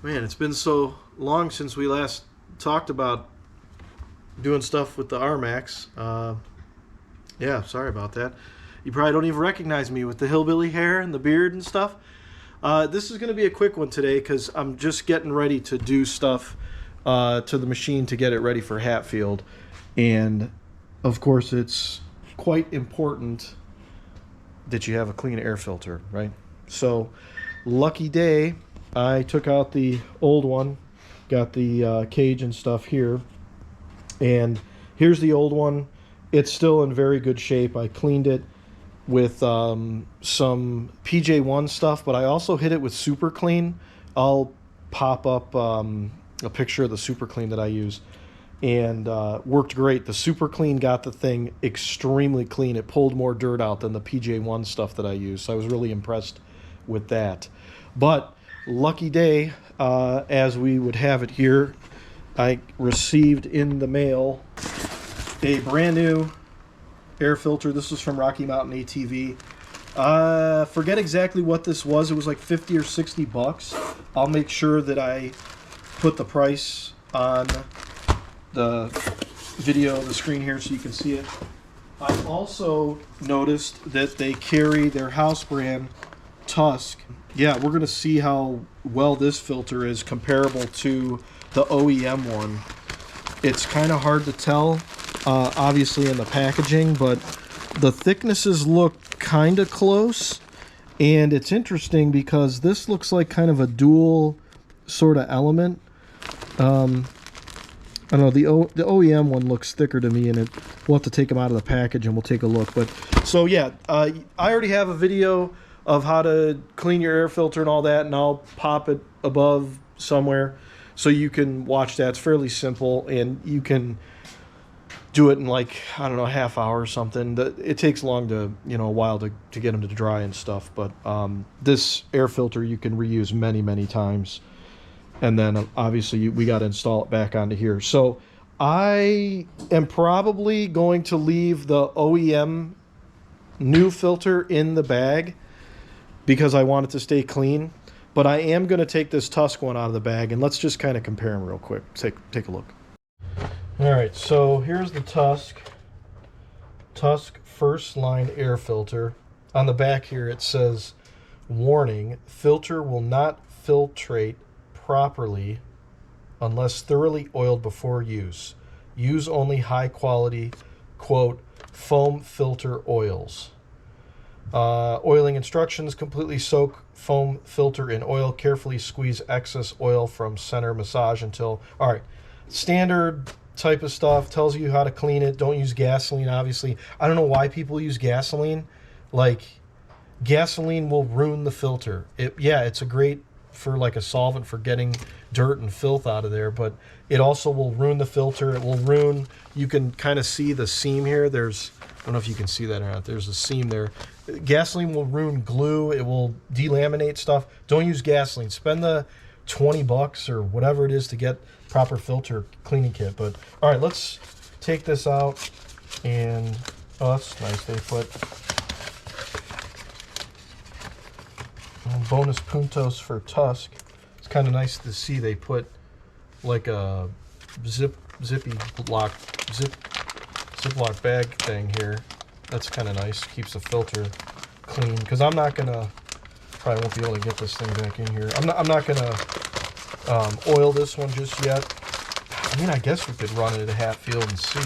Man, it's been so long since we last talked about doing stuff with the RMAX. Yeah, sorry about that. You probably don't even recognize me with the hillbilly hair and the beard and stuff. This is going to be a quick one today because I'm just getting ready to do stuff to the machine to get it ready for Hatfield. And, of course, it's quite important that you have a clean air filter, right? So, lucky day, I took out the old one, got the cage and stuff here, and here's the old one. It's still in very good shape. I cleaned it with some PJ1 stuff, but I also hit it with Super Clean. I'll pop up a picture of the Super Clean that I use, and worked great. The Super Clean got the thing extremely clean. It pulled more dirt out than the PJ1 stuff that I use, so I was really impressed with that. But lucky day, as we would have it here, I received in the mail a brand new air filter. This was from Rocky Mountain ATV. Forget exactly what this was. It was like 50 or 60 bucks. I'll make sure that I put the price on the video, the screen here, so you can see it. I also noticed that they carry their house brand Tusk. Yeah, we're going to see how well this filter is comparable to the OEM one. It's kind of hard to tell, obviously, in the packaging, but the thicknesses look kind of close. And it's interesting because this looks like kind of a dual sort of element. I don't know, the OEM one looks thicker to me, and we'll have to take them out of the package and we'll take a look. But so yeah, I already have a video of how to clean your air filter and all that, and I'll pop it above somewhere so you can watch that. It's fairly simple, and you can do it in like, I don't know, a half hour or something. It takes long to, a while to get them to dry and stuff, but this air filter you can reuse many, many times. And then obviously we got to install it back onto here. So I am probably going to leave the OEM new filter in the bag because I want it to stay clean. But I am going to take this Tusk one out of the bag, and let's just kind of compare them real quick. Take a look. All right, so here's the Tusk first line air filter. On the back here it says, warning, filter will not filtrate properly unless thoroughly oiled before use. Use only high quality, quote, foam filter oils. Oiling instructions: completely soak foam filter in oil. Carefully squeeze excess oil from center. Massage until... All right, standard type of stuff. Tells you how to clean it. Don't use gasoline, obviously. I don't know why people use gasoline. Like, gasoline will ruin the filter. It's a great for like a solvent for getting dirt and filth out of there, but it also will ruin the filter. It will ruin... You can kind of see the seam here. I don't know if you can see that or not. There's a seam there. Gasoline will ruin glue. It will delaminate stuff. Don't use gasoline. Spend the 20 bucks or whatever it is to get proper filter cleaning kit. But all right, let's take this out. And oh, that's nice. They put bonus puntos for Tusk. It's kind of nice to see they put like a Ziploc bag thing here. That's kind of nice. Keeps the filter clean, because I'm not gonna, probably won't be able to get this thing back in here. I'm not gonna oil this one just yet. I mean, I guess we could run it at Hatfield and see.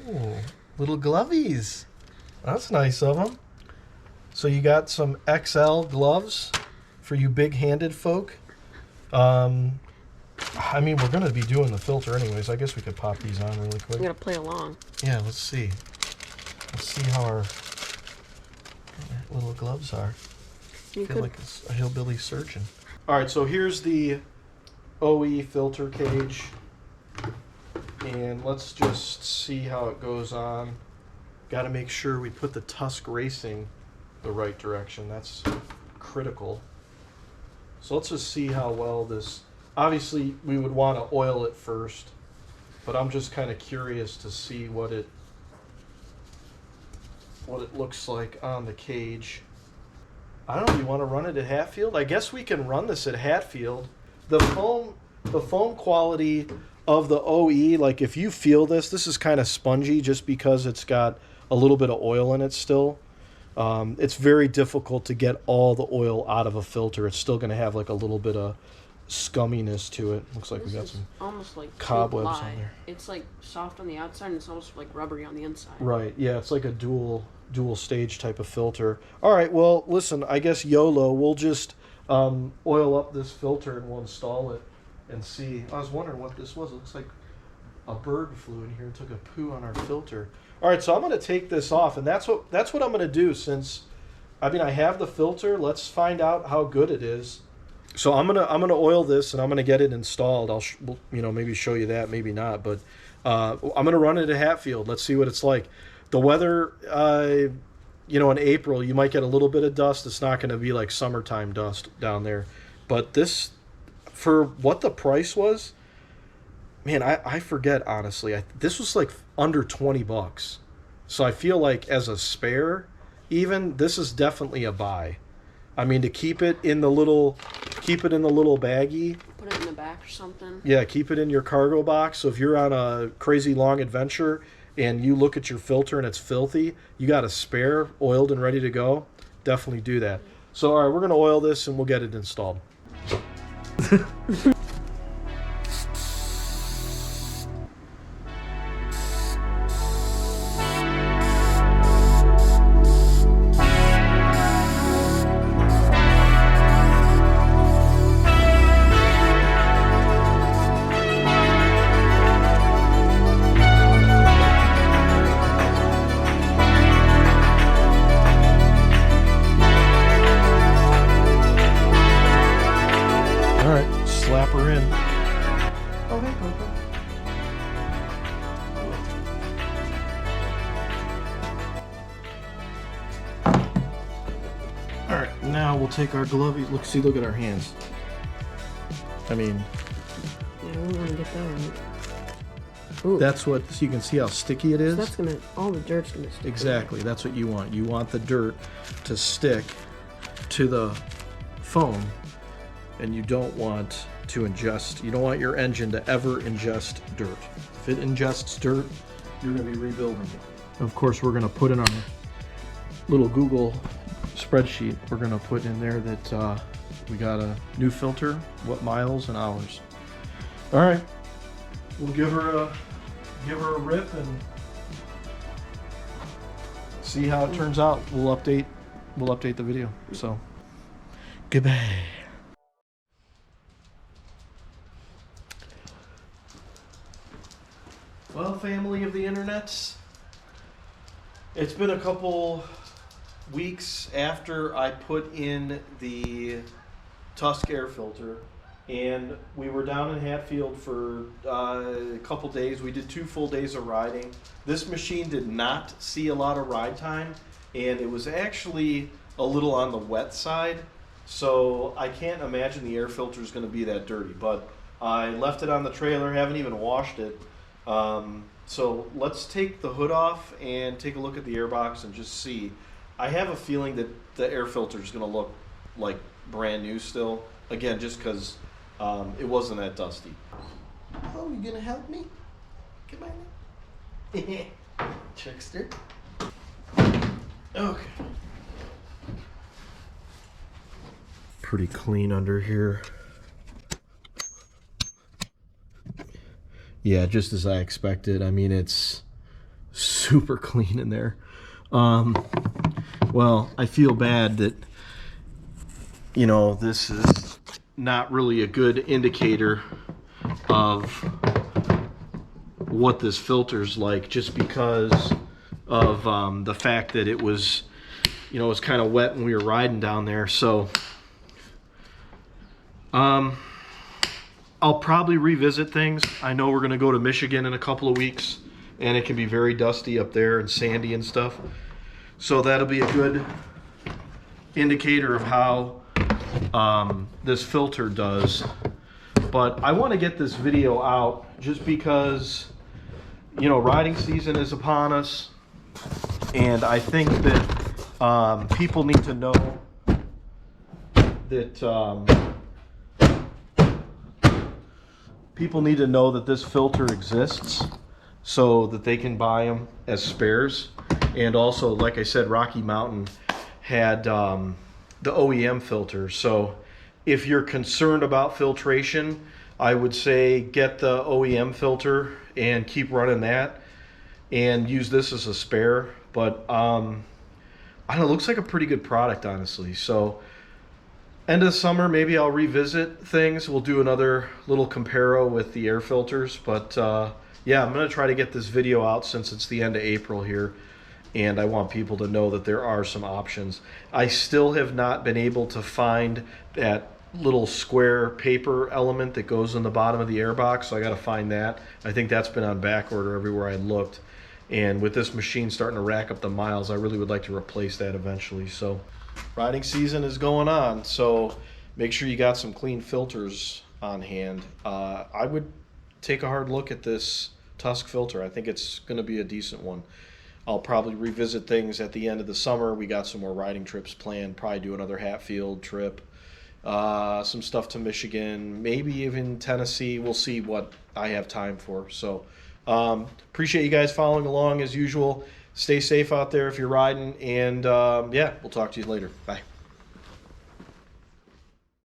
Oh, little glovies. That's nice of them. So you got some XL gloves for you big-handed folk. I mean, we're going to be doing the filter anyways. I guess we could pop these on really quick. We got to play along. Yeah, let's see. Let's see how our little gloves are. I feel like a hillbilly surgeon. All right, so here's the OE filter cage. And let's just see how it goes on. Got to make sure we put the Tusk racing the right direction. That's critical. So let's just see how well this... Obviously, we would want to oil it first, but I'm just kind of curious to see what it looks like on the cage. I don't know, you want to run it at Hatfield? I guess we can run this at Hatfield. The foam quality of the OE, like if you feel this is kind of spongy just because it's got a little bit of oil in it still. It's very difficult to get all the oil out of a filter. It's still going to have like a little bit of scumminess to it. Looks like we got some almost like cobwebs on there. It's like soft on the outside and it's almost like rubbery on the inside. Right, yeah, it's like a dual stage type of filter. All right, well, listen, I guess YOLO, we'll just oil up this filter and we'll install it and see. I was wondering what this was. It looks like a bird flew in here and took a poo on our filter. All right, so I'm going to take this off, and that's what I'm going to do since, I mean, I have the filter. Let's find out how good it is. So I'm gonna oil this and I'm gonna get it installed. I'll maybe show you that, maybe not, but I'm gonna run it at Hatfield. Let's see what it's like. The weather, in April you might get a little bit of dust. It's not gonna be like summertime dust down there, but this, for what the price was, man, I forget honestly. This was like under $20, so I feel like as a spare, even this is definitely a buy. I mean, to keep it in the little baggie. Put it in the back or something. Yeah, keep it in your cargo box. So if you're on a crazy long adventure and you look at your filter and it's filthy, you got a spare oiled and ready to go, definitely do that. So, all right, we're going to oil this and we'll get it installed. Slap her in. Oh, hey, Coco. All right, now we'll take our gloves. Look at our hands. I mean, yeah, we want to get that right. Ooh. That's what, so you can see how sticky it is. So that's all the dirt's gonna stick. Exactly, that's what you want. You want the dirt to stick to the foam, and you don't want to ingest. You don't want your engine to ever ingest dirt. If it ingests dirt, you're going to be rebuilding it. Of course, we're going to put in our little Google spreadsheet. We're going to put in there that we got a new filter, what miles and hours. All right, we'll give her a rip and see how it turns out. We'll update the video. So, goodbye. Well, family of the internets, it's been a couple weeks after I put in the Tusk air filter, and we were down in Hatfield for a couple days. We did 2 full days of riding. This machine did not see a lot of ride time, and it was actually a little on the wet side, so I can't imagine the air filter is going to be that dirty, but I left it on the trailer, haven't even washed it. So let's take the hood off and take a look at the airbox and just see. I have a feeling that the air filter is going to look like brand new still. Again, just because it wasn't that dusty. Oh, you going to help me? Come on. Trickster. Okay. Pretty clean under here. Yeah, just as I expected. I mean, it's super clean in there. Well, I feel bad that, this is not really a good indicator of what this filter's like, just because of the fact that it was, it was kind of wet when we were riding down there. So, I'll probably revisit things. I know we're going to go to Michigan in a couple of weeks, and it can be very dusty up there and sandy and stuff. So that'll be a good indicator of how this filter does. But I want to get this video out just because, riding season is upon us, and I think that people need to know that people need to know that this filter exists so that they can buy them as spares. And also, like I said, Rocky Mountain had the OEM filter. So if you're concerned about filtration, I would say get the OEM filter and keep running that and use this as a spare. But I don't know, it looks like a pretty good product, honestly. So end of summer, maybe I'll revisit things. We'll do another little comparo with the air filters. But yeah, I'm going to try to get this video out since it's the end of April here. And I want people to know that there are some options. I still have not been able to find that little square paper element that goes in the bottom of the airbox, so I got to find that. I think that's been on back order everywhere I looked. And with this machine starting to rack up the miles, I really would like to replace that eventually. So riding season is going on, so make sure you got some clean filters on hand. I would take a hard look at this Tusk filter. I think it's going to be a decent one. I'll probably revisit things at the end of the summer. We got some more riding trips planned. Probably do another Hatfield trip. Some stuff to Michigan, maybe even Tennessee. We'll see what I have time for. So appreciate you guys following along as usual. Stay safe out there if you're riding. And yeah, we'll talk to you later. Bye.